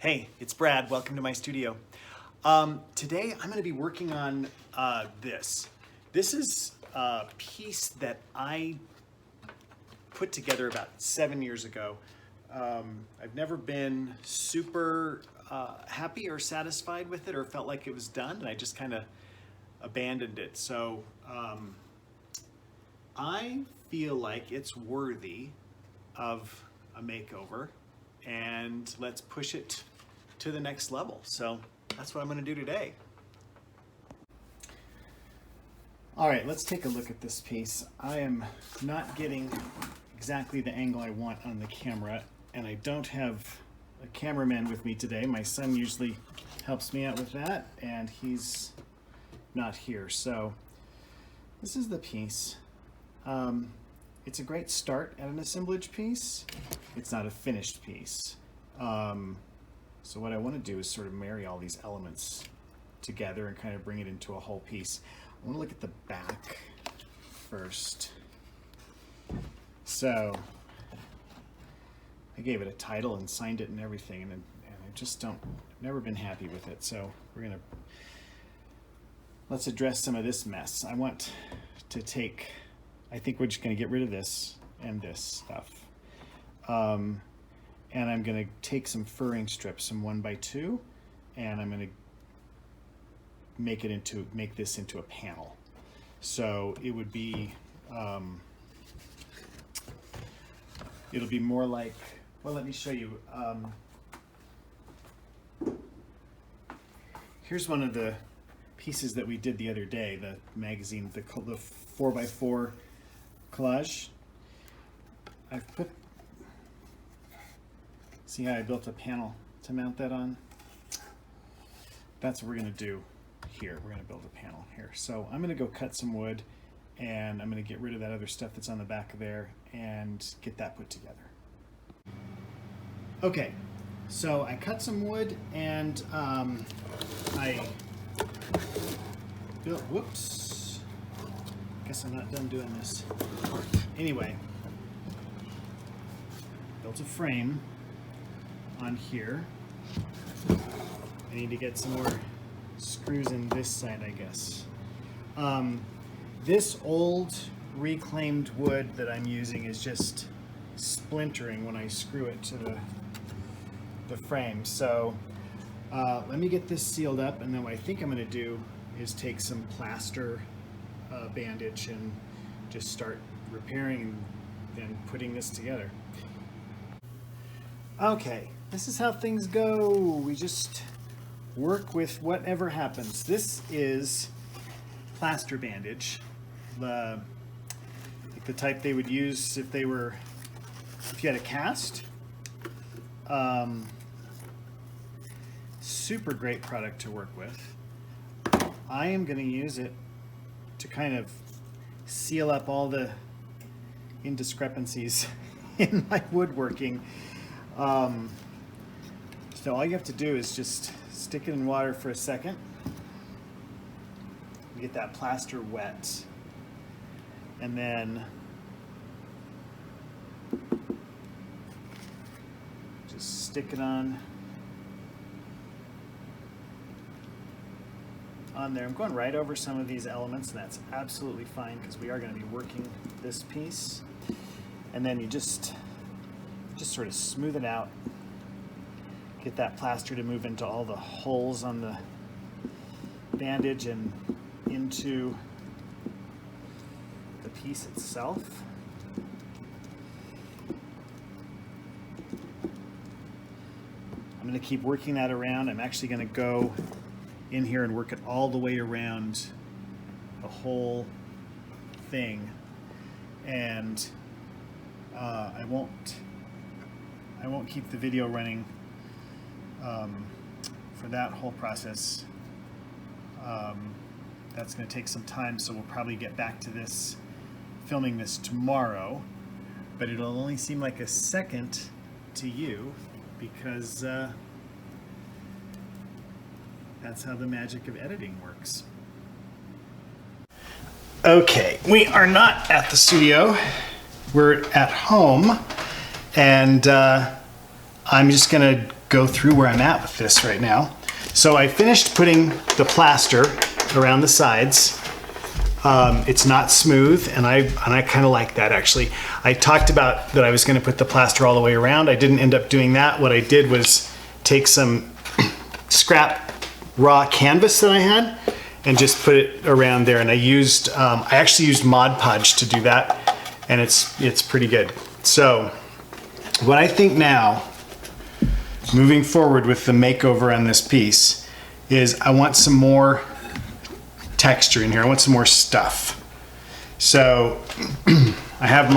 Hey, it's Brad. Welcome to my studio. Today I'm going to be working on this. This is a piece that I put together about 7 years ago. I've never been super happy or satisfied with it or felt like it was done, and I just kind of abandoned it. So I feel like it's worthy of a makeover, and let's push it to the next level. So that's what I'm going to do today. All right, let's take a look at this piece. I am not getting exactly the angle I want on the camera, and I don't have a cameraman with me today. My son usually helps me out with that, and he's not here. So this is the piece. It's a great start at an assemblage piece. It's not a finished piece. So what I want to do is sort of marry all these elements together and kind of bring it into a whole piece. I want to look at the back first. So I gave it a title and signed it and everything, and I just I've never been happy with it. So let's address some of this mess. I think we're just going to get rid of this and this stuff. And I'm going to take some furring strips, some 1x2, and I'm going to make this into a panel. So it would be, it'll be more like, well, let me show you. Here's one of the pieces that we did the other day, the magazine, the 4x4 collage. See how I built a panel to mount that on? That's what we're going to do here. We're going to build a panel here. So I'm going to go cut some wood, and I'm going to get rid of that other stuff that's on the back there and get that put together. Okay, so I cut some wood, and I built, whoops, guess I'm not done doing this. Anyway, built a frame on here. I need to get some more screws in this side, I guess. This old reclaimed wood that I'm using is just splintering when I screw it to the frame. So let me get this sealed up, and then what I think I'm going to do is take some plaster bandage and just start repairing and putting this together. Okay, this is how things go. We just work with whatever happens. This is plaster bandage, like the type they would use if you had a cast. Super great product to work with. I am going to use it to kind of seal up all the indiscrepancies in my woodworking. So all you have to do is just stick it in water for a second, get that plaster wet, and then just stick it on there. I'm going right over some of these elements, and that's absolutely fine because we are going to be working this piece. And then you just sort of smooth it out, get that plaster to move into all the holes on the bandage and into the piece itself. I'm going to keep working that around. I'm actually going to go in here and work it all the way around the whole thing, and I won't keep the video running for that whole process. That's going to take some time, so we'll probably get back to this, filming this tomorrow, but it'll only seem like a second to you because that's how the magic of editing works. Okay, we are not at the studio. We're at home, and I'm just gonna go through where I'm at with this right now. So I finished putting the plaster around the sides. It's not smooth, and I kind of like that actually. I talked about that I was going to put the plaster all the way around. I didn't end up doing that. What I did was take some scrap raw canvas that I had and just put it around there. And I actually used Mod Podge to do that, and it's pretty good. So what I think now, moving forward with the makeover on this piece, is I want some more texture in here. I want some more stuff. So I have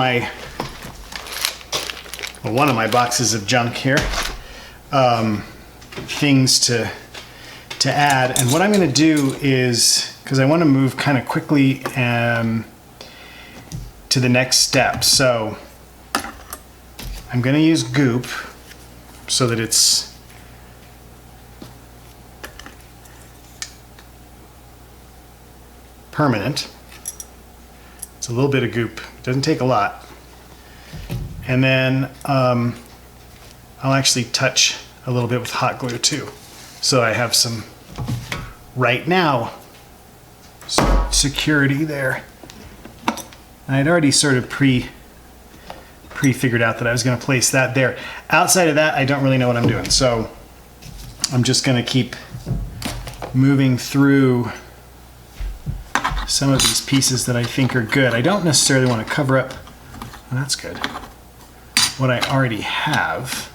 one of my boxes of junk here, things to add. And what I'm going to do is, because I want to move kind of quickly to the next step, so I'm going to use goop so that it's permanent. It's a little bit of goop. It doesn't take a lot. And then I'll actually touch a little bit with hot glue too. So I have some, right now, security there. I'd already sort of pre-figured out that I was going to place that there. Outside of that, I don't really know what I'm doing. So I'm just going to keep moving through some of these pieces that I think are good. I don't necessarily want to cover up, well, that's good, what I already have,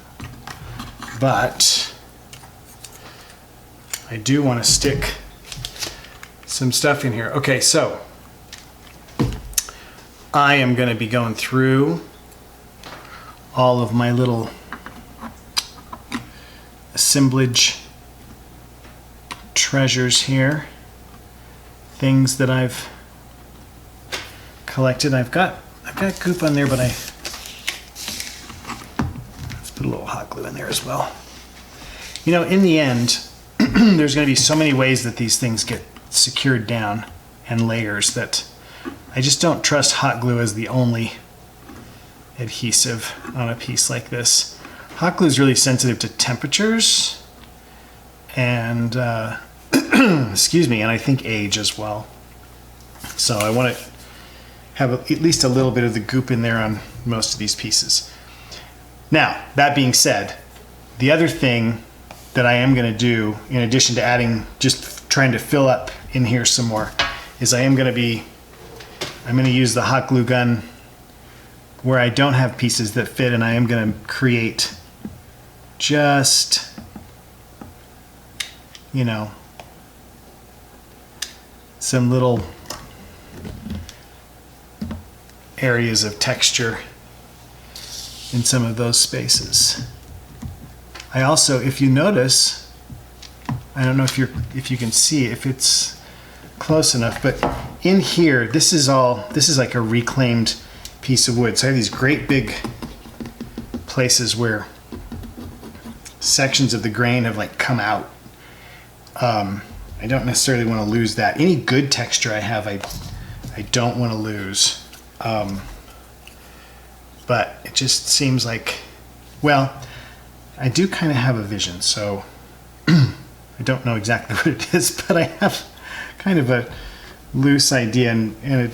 but I do want to stick some stuff in here. Okay, so I am going to be going through all of my little assemblage treasures here. Things that I've collected. I've got goop on there, but let's put a little hot glue in there as well. You know, in the end, there's going to be so many ways that these things get secured down and layers that I just don't trust hot glue as the only adhesive on a piece like this. Hot glue is really sensitive to temperatures and excuse me, and I think age as well. So I want to have at least a little bit of the goop in there on most of these pieces. Now, that being said, the other thing that I am going to do, in addition to adding, just trying to fill up in here some more, is I'm going to use the hot glue gun where I don't have pieces that fit, and I am going to create just, you know, some little areas of texture in some of those spaces. I also, if you notice, I don't know if you can see if it's close enough, but in here, this is like a reclaimed piece of wood. So I have these great big places where sections of the grain have like come out. I don't necessarily want to lose that. Any good texture I have, I don't want to lose. But it just seems like, well, I do kind of have a vision, so I don't know exactly what it is, but I have kind of a loose idea, and I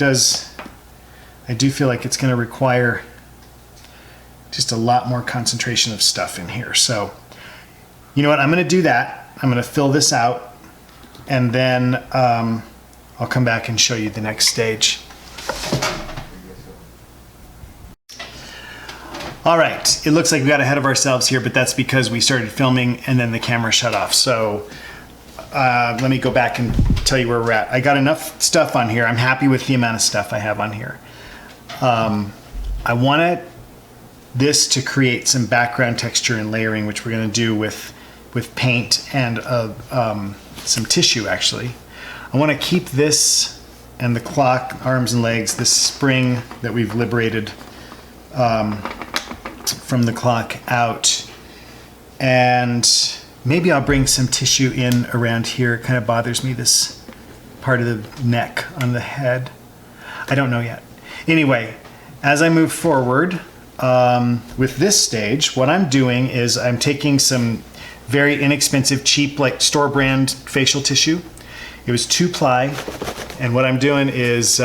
do feel like it's going to require just a lot more concentration of stuff in here. So, you know what, I'm going to do that. I'm going to fill this out, and then I'll come back and show you the next stage. All right, it looks like we got ahead of ourselves here, but that's because we started filming and then the camera shut off. So let me go back and tell you where we're at. I got enough stuff on here. I'm happy with the amount of stuff I have on here. I wanted this to create some background texture and layering, which we're going to do with paint and some tissue, actually. I want to keep this and the clock, arms and legs, this spring that we've liberated from the clock out, and maybe I'll bring some tissue in around here. It kind of bothers me, this part of the neck on the head. I don't know yet. Anyway, as I move forward with this stage, what I'm doing is I'm taking some very inexpensive, cheap, like store brand facial tissue. It was 2-ply, and what I'm doing is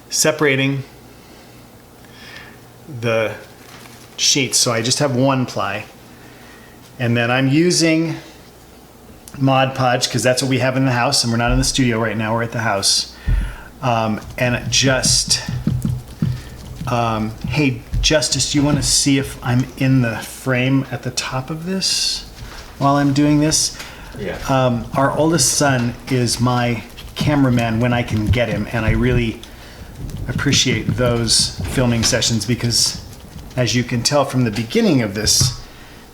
separating the sheets. So I just have 1-ply, and then I'm using Mod Podge because that's what we have in the house, and we're not in the studio right now, we're at the house. And just, hey Justice, do you want to see if I'm in the frame at the top of this while I'm doing this? Yeah. Our oldest son is my cameraman when I can get him, and I really appreciate those filming sessions because, as you can tell from the beginning of this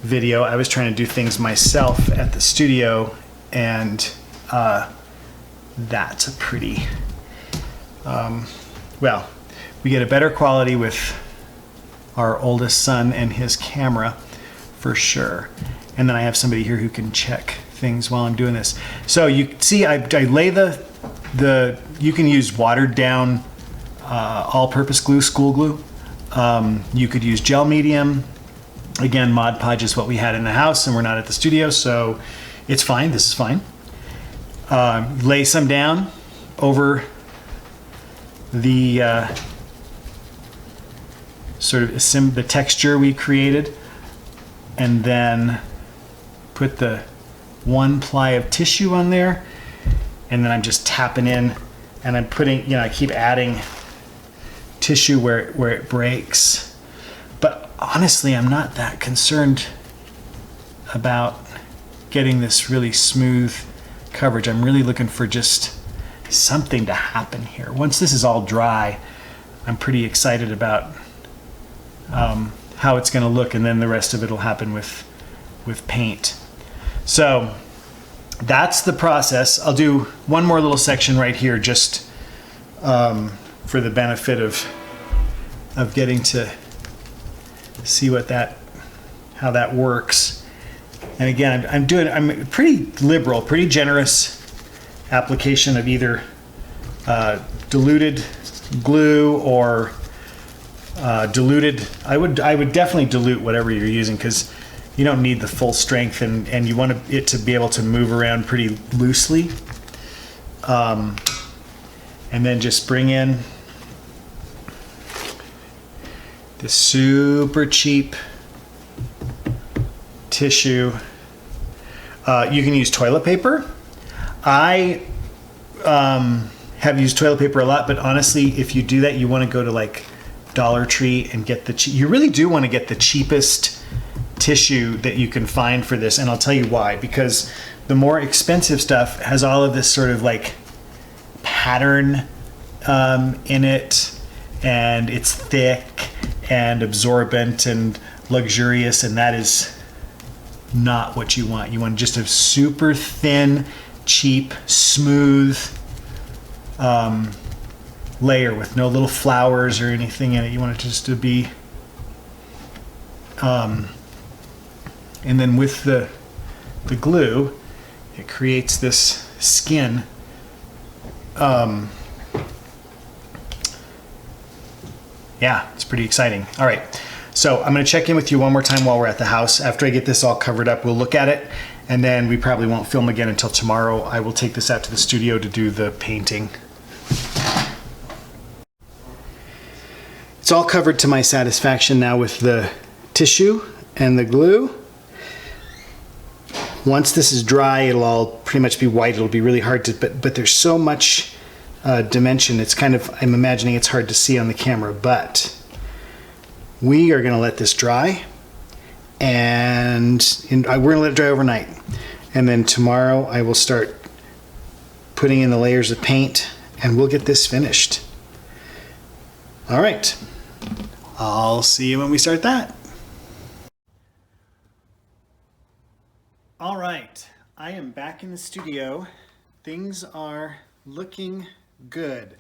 video, I was trying to do things myself at the studio, and that's a pretty, well, we get a better quality with our oldest son and his camera for sure. And then I have somebody here who can check things while I'm doing this. So you see, I lay you can use watered down all-purpose glue, school glue. You could use gel medium. Again, Mod Podge is what we had in the house, and we're not at the studio, so it's fine. This is fine. Lay some down over the sort of the texture we created, and then put the 1-ply of tissue on there, and then I'm just tapping in, and I'm putting, I keep adding tissue where it breaks. But honestly, I'm not that concerned about getting this really smooth coverage. I'm really looking for just something to happen here. Once this is all dry, I'm pretty excited about how it's going to look, and then the rest of it will happen with paint. So that's the process. I'll do one more little section right here, just for the benefit of getting to see how that works. And again, I'm pretty liberal, pretty generous application of either diluted glue or diluted. I would definitely dilute whatever you're using, because you don't need the full strength, and you want it to be able to move around pretty loosely. And then just bring in this super cheap tissue. You can use toilet paper. I have used toilet paper a lot, but honestly, if you do that, you want to go to like Dollar Tree and get you really do want to get the cheapest tissue that you can find for this, and I'll tell you why. Because the more expensive stuff has all of this sort of like pattern in it, and it's thick and absorbent and luxurious, and that is not what you want. You want just a super thin, cheap, smooth layer with no little flowers or anything in it. You want it just to be, and then with the glue, it creates this skin. Yeah, it's pretty exciting. All right, so I'm gonna check in with you one more time while we're at the house. After I get this all covered up, we'll look at it, and then we probably won't film again until tomorrow. I will take this out to the studio to do the painting. It's all covered to my satisfaction now with the tissue and the glue. Once this is dry, it'll all pretty much be white. It'll be really hard to, but there's so much dimension. It's kind of, I'm imagining it's hard to see on the camera, but we are gonna let this dry, and we're gonna let it dry overnight. And then tomorrow I will start putting in the layers of paint, and we'll get this finished. All right, I'll see you when we start that. All right, I am back in the studio. Things are looking good.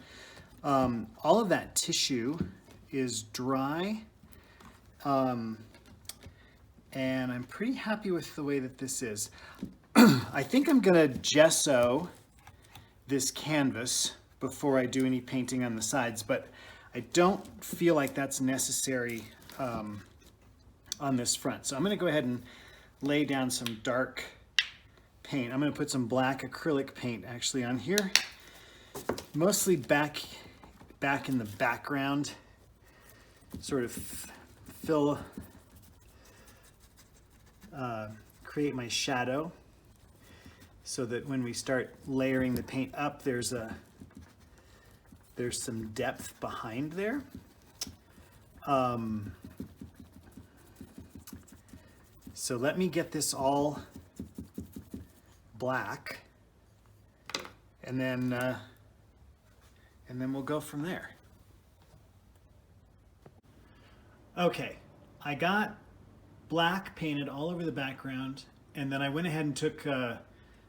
All of that tissue is dry, and I'm pretty happy with the way that this is. I think I'm gonna gesso this canvas before I do any painting on the sides, but I don't feel like that's necessary on this front. So I'm going to go ahead and lay down some dark paint. I'm going to put some black acrylic paint actually on here, mostly back in the background, sort of fill, create my shadow, so that when we start layering the paint up, there's some depth behind there. So let me get this all black, and then we'll go from there. Okay, I got black painted all over the background, and then I went ahead and took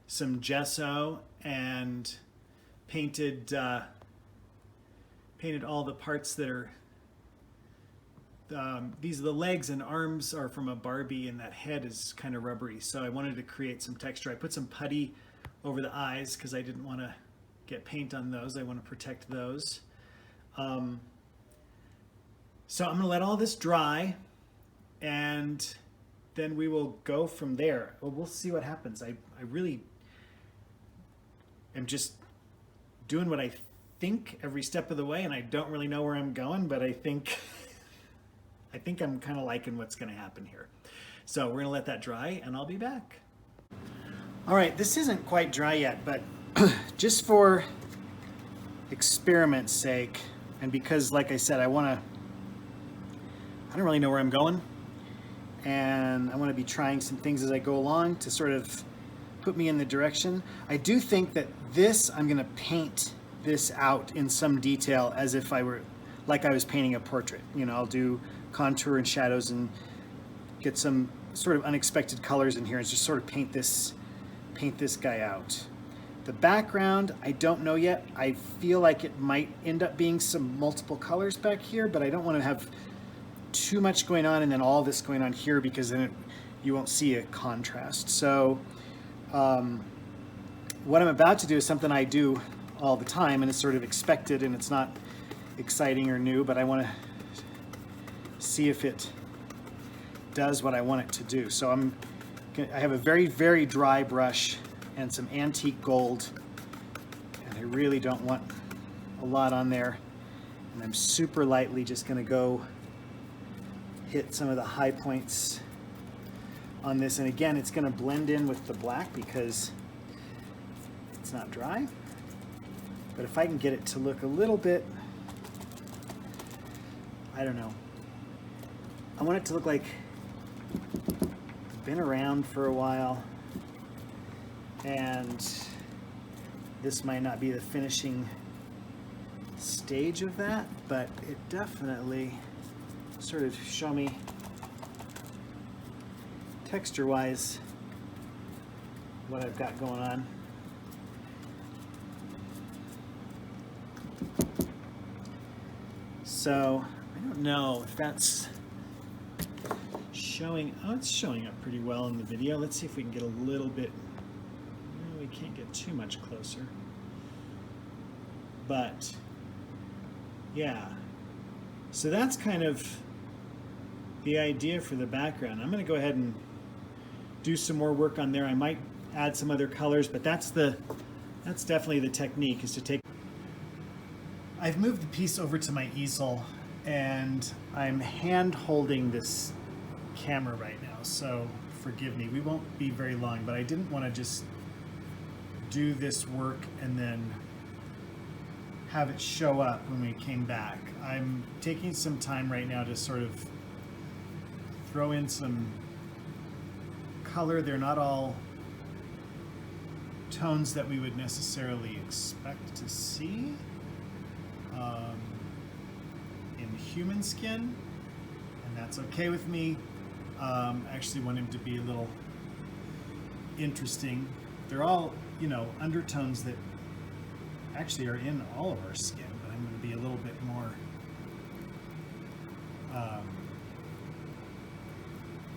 some gesso and painted all the parts that are, these are the legs and arms are from a Barbie, and that head is kind of rubbery. So I wanted to create some texture. I put some putty over the eyes because I didn't want to get paint on those. I want to protect those. So I'm going to let all this dry, and then we will go from there. Well, we'll see what happens. I really am just doing what I think every step of the way, and I don't really know where I'm going, but I think I'm kind of liking what's going to happen here. So we're going to let that dry, and I'll be back. All right, this isn't quite dry yet, but just for experiment's sake, and because, like I said, I don't really know where I'm going, and I want to be trying some things as I go along to sort of put me in the direction. I do think that I'm going to paint this out in some detail as if I were, like I was painting a portrait. You know, I'll do contour and shadows and get some sort of unexpected colors in here and just sort of paint this guy out. The background, I don't know yet. I feel like it might end up being some multiple colors back here, but I don't want to have too much going on and then all this going on here, because then you won't see a contrast. So what I'm about to do is something I do all the time, and it's sort of expected, and it's not exciting or new, but I want to see if it does what I want it to do. So I have a very, very dry brush and some antique gold, and I really don't want a lot on there. And I'm super lightly just going to go hit some of the high points on this. And again, it's going to blend in with the black because it's not dry. But if I can get it to look a little bit, I don't know. I want it to look like it's been around for a while, and this might not be the finishing stage of that, but it definitely sort of show me texture-wise what I've got going on. So I don't know if that's showing. Oh, it's showing up pretty well in the video. Let's see if we can get a little bit. No, we can't get too much closer. But yeah, so that's kind of the idea for the background. I'm going to go ahead and do some more work on there. I might add some other colors, but that's definitely the technique, is to take. I've moved the piece over to my easel, and I'm hand holding this camera right now, so forgive me. We won't be very long, but I didn't want to just do this work and then have it show up when we came back. I'm taking some time right now to sort of throw in some color. They're not all tones that we would necessarily expect to see in human skin, and that's okay with me. I actually want him to be a little interesting. They're all, you know, undertones that actually are in all of our skin, but I'm going to be a little bit more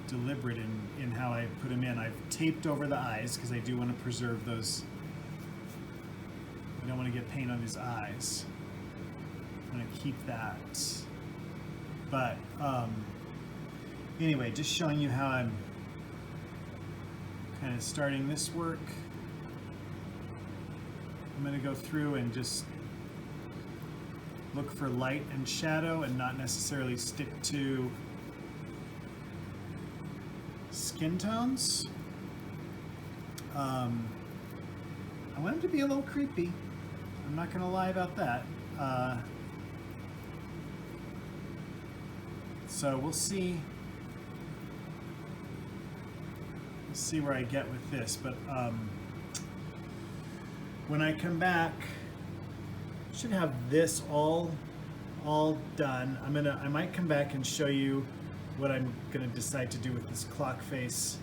deliberate in how I put them in. I've taped over the eyes because I do want to preserve those. I don't want to get paint on his eyes. I'm going to keep that. But Anyway, just showing you how I'm kind of starting this work. I'm going to go through and just look for light and shadow and not necessarily stick to skin tones. I want it to be a little creepy. I'm not going to lie about that. So we'll see. We'll see where I get with this, but when I come back, I should have this all done. I might come back and show you what I'm gonna decide to do with this clock face.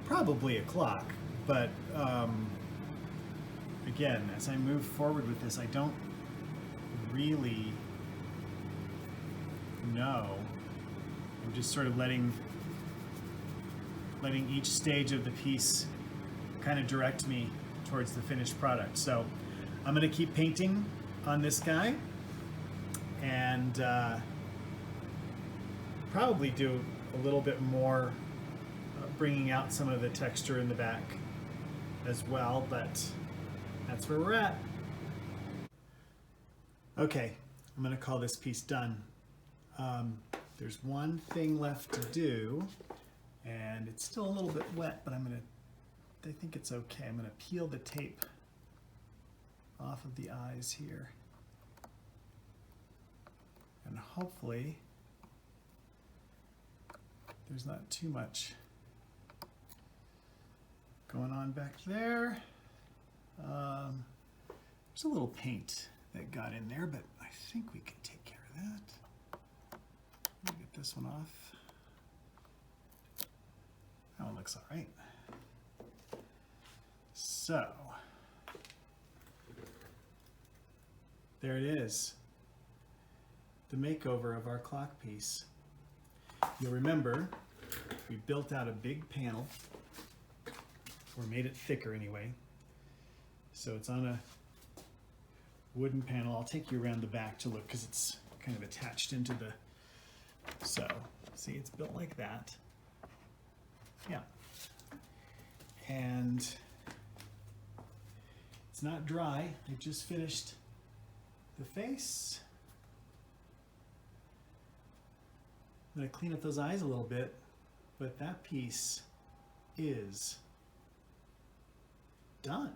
Probably a clock, but again, as I move forward with this, I don't really know. I'm just sort of letting each stage of the piece kind of direct me towards the finished product. So I'm going to keep painting on this guy and probably do a little bit more bringing out some of the texture in the back as well, but that's where we're at. Okay, I'm going to call this piece done. There's one thing left to do, and it's still a little bit wet, but I think it's okay. I'm going to peel the tape off of the eyes here. And hopefully there's not too much going on back there. There's a little paint that got in there, but I think we can take care of that. Let me get this one off. That one looks all right. So, there it is. The makeover of our clock piece. You'll remember we built out a big panel, or made it thicker anyway. So it's on a wooden panel. I'll take you around the back to look because it's kind of attached into the, so see, it's built like that. Yeah. And it's not dry. I just finished the face. I'm going to clean up those eyes a little bit, but that piece is done.